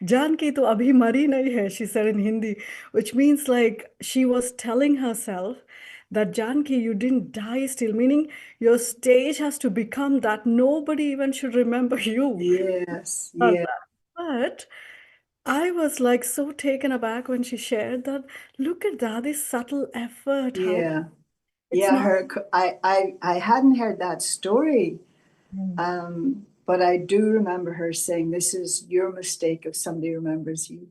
Janki to abhi mari nahi hai, she said in Hindi, which means like she was telling herself that Janki, you didn't die still, meaning your stage has to become that nobody even should remember you. Yes, yeah, But I was like so taken aback when she shared that. Look at that, this subtle effort, how yeah, it's yeah. not. I hadn't heard that story, Mm. but I do remember her saying, "This is your mistake if somebody remembers you."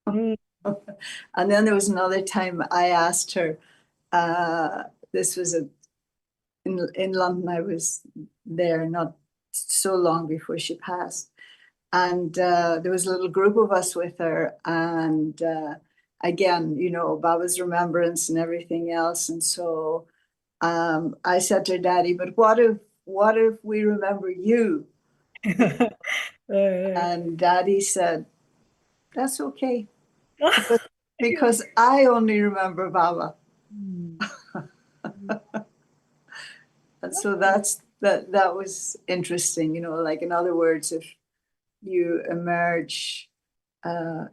Mm. And then there was another time I asked her. This was in London. I was there not so long before she passed, and there was a little group of us with her, and again, Baba's remembrance and everything else. And so I said to her, Daddy, but what if we remember you? Right, And Daddy said, that's okay, right. because I only remember Baba. Mm. And so that was interesting, like in other words, if you emerge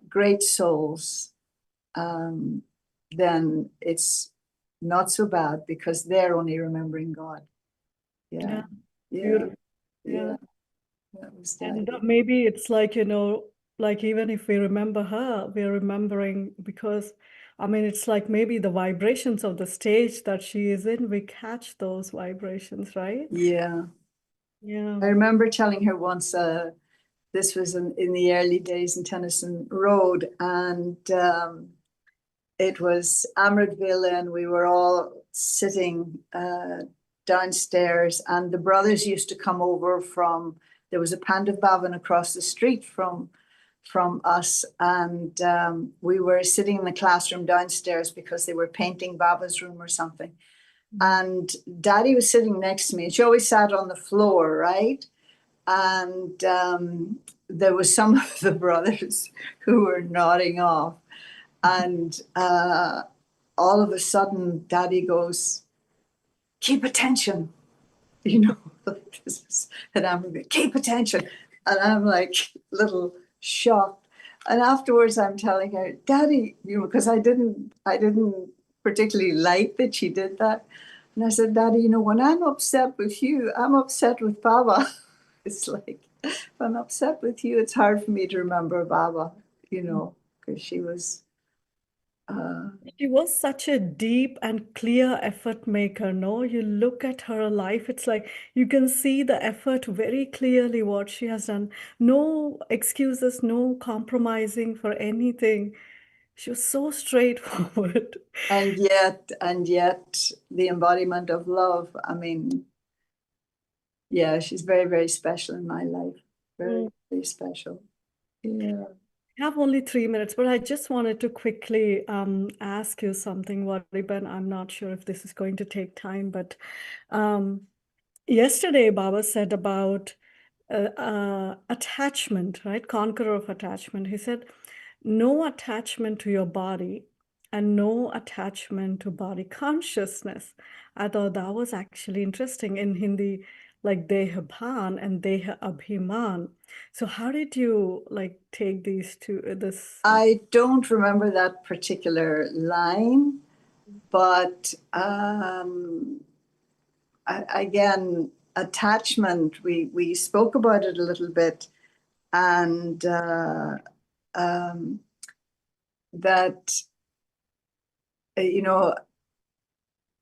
great souls, then it's not so bad because they're only remembering God. Yeah, Yeah, yeah, beautiful. Yeah. yeah. That was And Daddy. maybe it's like, like even if we remember her, we're remembering because, I mean, it's like maybe the vibrations of the stage that she is in, we catch those vibrations, right? Yeah. Yeah. I remember telling her once, this was in the early days in Tennyson Road, and it was Amritville, and we were all sitting downstairs, and the brothers used to come over from, there was a Pandav Bhavan across the street from us, and we were sitting in the classroom downstairs because they were painting Baba's room or something. And Daddy was sitting next to me, and she always sat on the floor, right? And there was some of the brothers who were nodding off, and all of a sudden, Daddy goes, "Keep attention," like this is, and I'm like, "Keep attention," and I'm like, little shocked. And afterwards, I'm telling her, Daddy, because I didn't particularly like that she did that. And I said, Daddy, when I'm upset with you, I'm upset with Baba. It's like, if I'm upset with you, it's hard for me to remember Baba, because she was. She was such a deep and clear effort maker, no? You look at her life, it's like you can see the effort very clearly what she has done. No excuses, no compromising for anything. She was so straightforward. And yet, the embodiment of love. I mean, yeah, she's very, very special in my life. Very, Mm. very special. Yeah. I have only 3 minutes, but I just wanted to quickly ask you something, Wariban. I'm not sure if this is going to take time, but um, yesterday Baba said about attachment, right? Conqueror of attachment. He said, no attachment to your body and no attachment to body consciousness. I thought that was actually interesting in Hindi, like Deha Bhan and Deha Abhiman. So how did you like take these two, this? I don't remember that particular line, but again, attachment, we spoke about it a little bit, and that,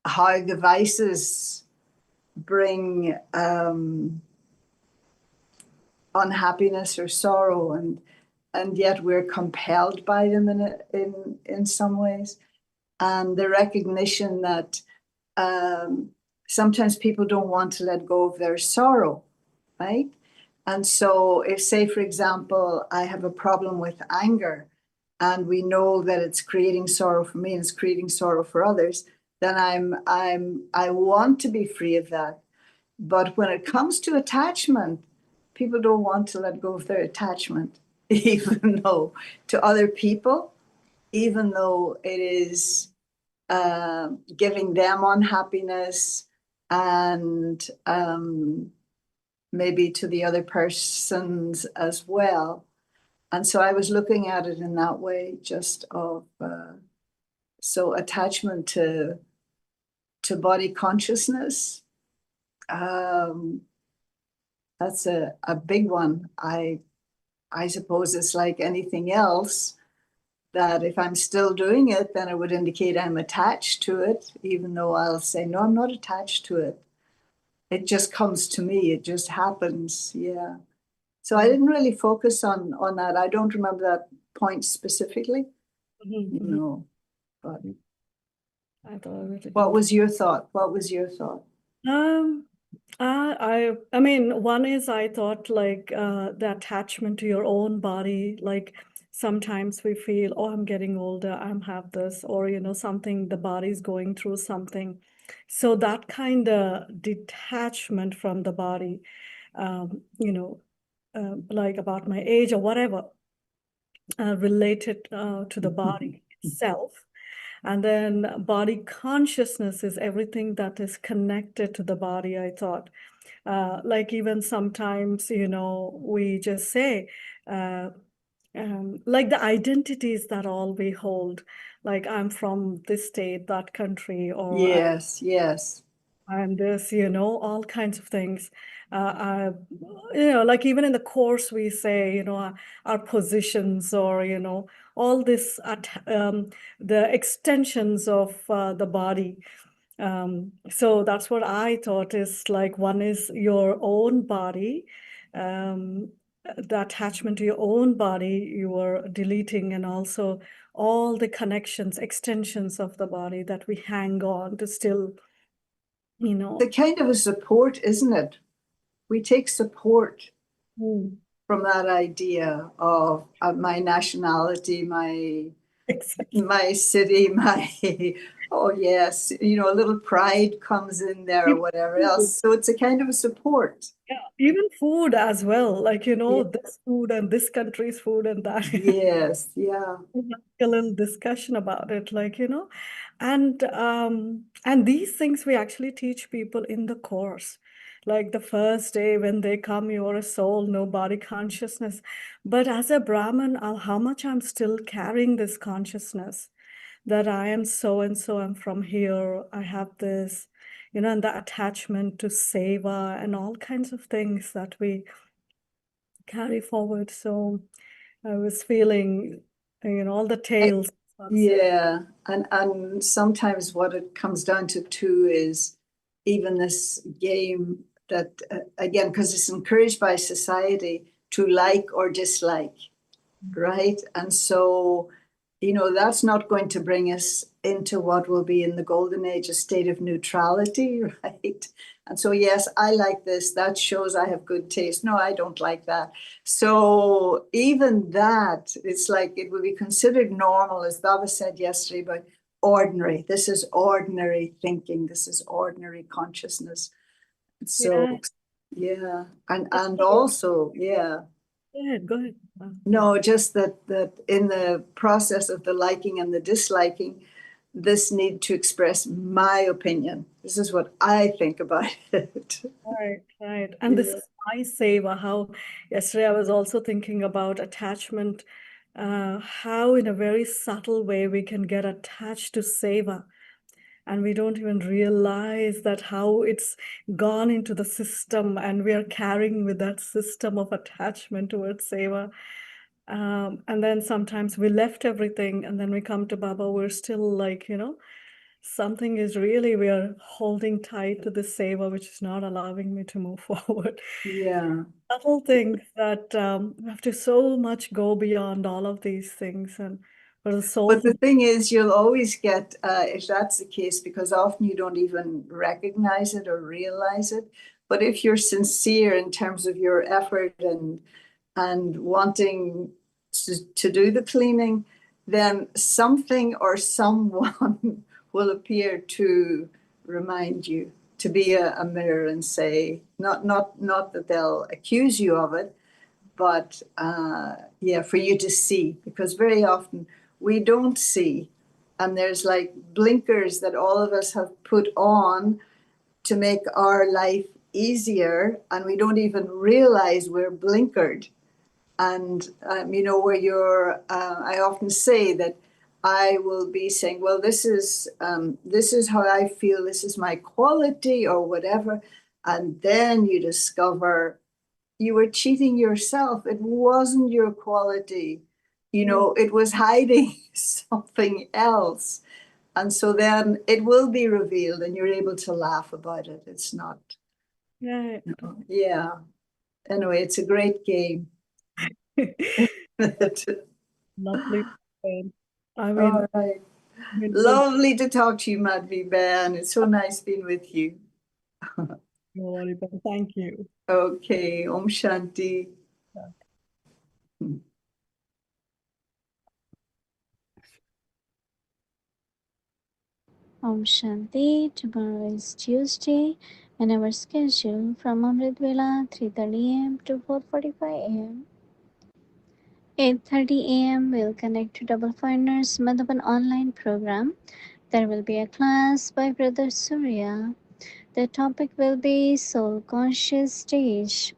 how the vices bring unhappiness or sorrow, and yet we're compelled by them in some ways, and the recognition that sometimes people don't want to let go of their sorrow, right? And so if, say, for example, I have a problem with anger and we know that it's creating sorrow for me and it's creating sorrow for others, then I want to be free of that. But when it comes to attachment, people don't want to let go of their attachment, even though to other people, even though it is giving them unhappiness and maybe to the other persons as well. And so I was looking at it in that way, just of so attachment to body consciousness. That's a big one. I suppose it's like anything else, that if I'm still doing it, then it would indicate I'm attached to it, even though I'll say, no, I'm not attached to it. It just comes to me. It just happens. Yeah. So I didn't really focus on that. I don't remember that point specifically, you know, but I thought it was what was your thought? What was your thought? I mean, one is I thought like the attachment to your own body, like sometimes we feel, oh, I'm getting older, I'm have this, or something, the body's going through something. So that kind of detachment from the body, like about my age or whatever, related to the body itself. And then body consciousness is everything that is connected to the body, I thought. Like even sometimes, we just say, like the identities that all we hold, like I'm from this state, that country, or Yes, yes. I'm this, all kinds of things. Like even in the course we say, our positions, or, all this, the extensions of the body. So that's what I thought is like, one is your own body, the attachment to your own body you are deleting, and also all the connections, extensions of the body that we hang on to still, The kind of a support, isn't it? We take support from that idea of my nationality, my Exactly. my city, my oh yes, a little pride comes in there or Even whatever food, else. So it's a kind of a support. yeah, even food as well, like, Yeah. this food and this country's food and that. Yes, yeah. We have a little discussion about it, like, and these things we actually teach people in the course. Like the first day when they come, you're a soul, no body consciousness. But as a Brahmin, how much I'm still carrying this consciousness that I am so and so, I'm from here, I have this, and the attachment to seva and all kinds of things that we carry forward. So I was feeling, all the tales. Yeah, and sometimes what it comes down to too is even this game that again, because it's encouraged by society to like or dislike, right? And so, that's not going to bring us into what will be in the golden age, a state of neutrality, right? And so, yes, I like this. That shows I have good taste. No, I don't like that. So even that, it's like it will be considered normal, as Baba said yesterday, but ordinary. This is ordinary thinking. This is ordinary consciousness. So, Yeah. yeah. And also, yeah. Go ahead, go ahead. No, just that in the process of the liking and the disliking, this need to express my opinion. This is what I think about it. Right, right. And this Yeah. is my seva, how yesterday I was also thinking about attachment, how in a very subtle way we can get attached to seva. And we don't even realize that how it's gone into the system, and we are carrying with that system of attachment towards seva. And then sometimes we left everything, and then we come to Baba, we're still like, something is really, we are holding tight to the seva, which is not allowing me to move forward. Yeah. Subtle things that we have to so much go beyond all of these things. And or the soul. But the thing is, you'll always get, if that's the case, because often you don't even recognize it or realize it. But if you're sincere in terms of your effort and wanting to do the cleaning, then something or someone will appear to remind you, to be a mirror and say, not that they'll accuse you of it, but yeah, for you to see, because very often we don't see, and there's like blinkers that all of us have put on to make our life easier, and we don't even realize we're blinkered. And you know, where you're, I often say that I will be saying, well, this is how I feel, this is my quality or whatever, and then you discover you were cheating yourself. It wasn't your quality, you know, it was hiding something else. And so then it will be revealed and you're able to laugh about it. It's not, Right. yeah. Anyway, it's a great game. Lovely. I mean, All right. Lovely to talk to you, Madhvi Ben. It's so nice being with you. Thank you. Okay, Om Shanti. Om Shanti. Tomorrow is Tuesday, and our schedule from Amrit Vela 3:30 a.m. to 4:45 a.m. 8:30 a.m. we'll connect to Double Finders Madhavan online program. There will be a class by Brother Surya. The topic will be Soul Conscious Stage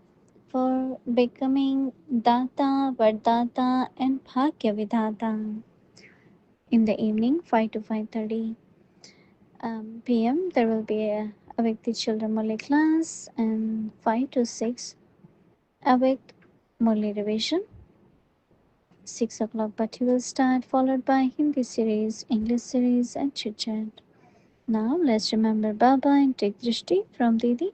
for becoming Data, Vardata, and Bhagya Vidhata. In the evening, 5 to 5:30 p.m., there will be a Avyakti Children Murli class, and 5 to 6 Avyakt Murli revision. 6 o'clock Bhatti will start, followed by Hindi series, English series, and chit chat. Now let's remember Baba and take Drishti from Didi.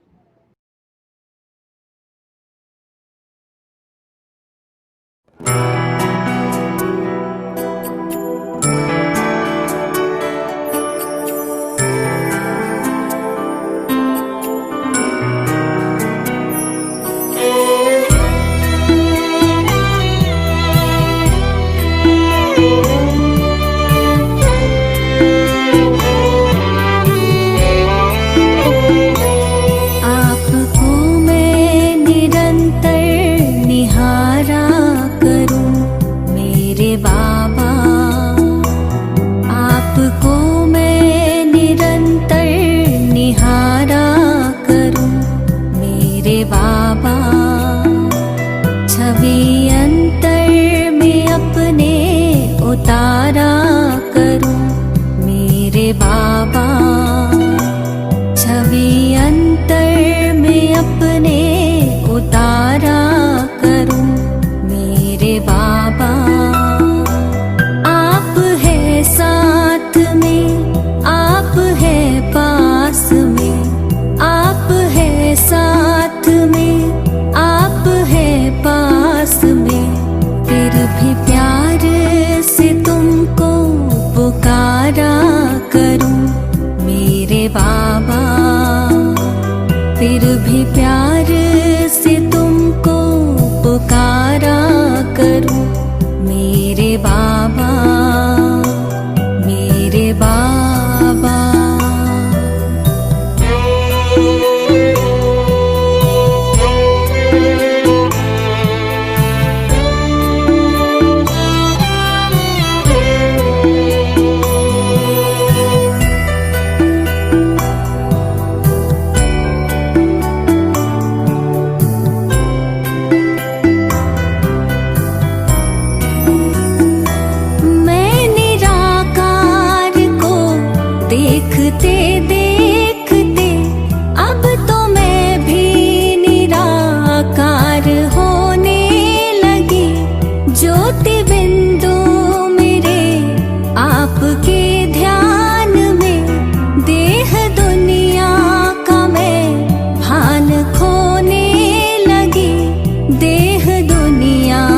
देह दुनिया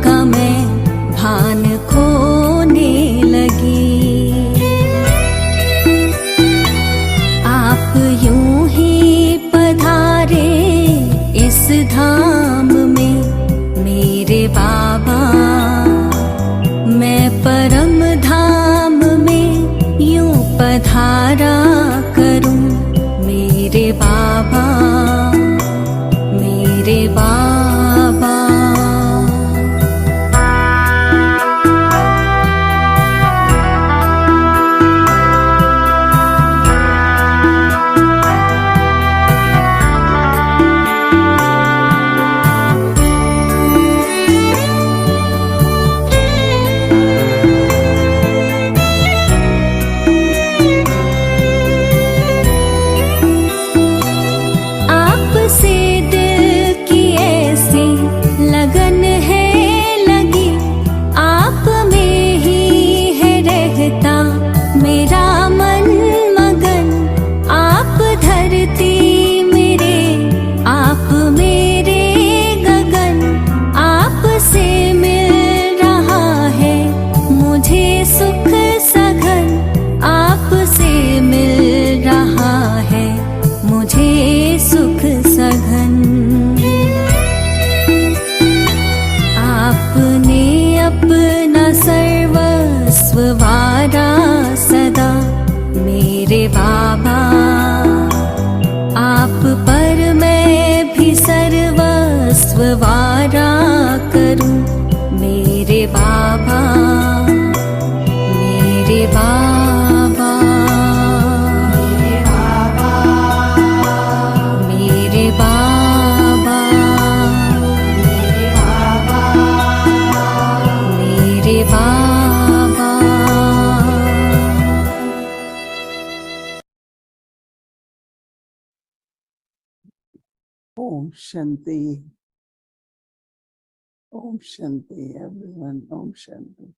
का मैं भान खोने Om Shanti. Om Shanti, everyone. Om Shanti.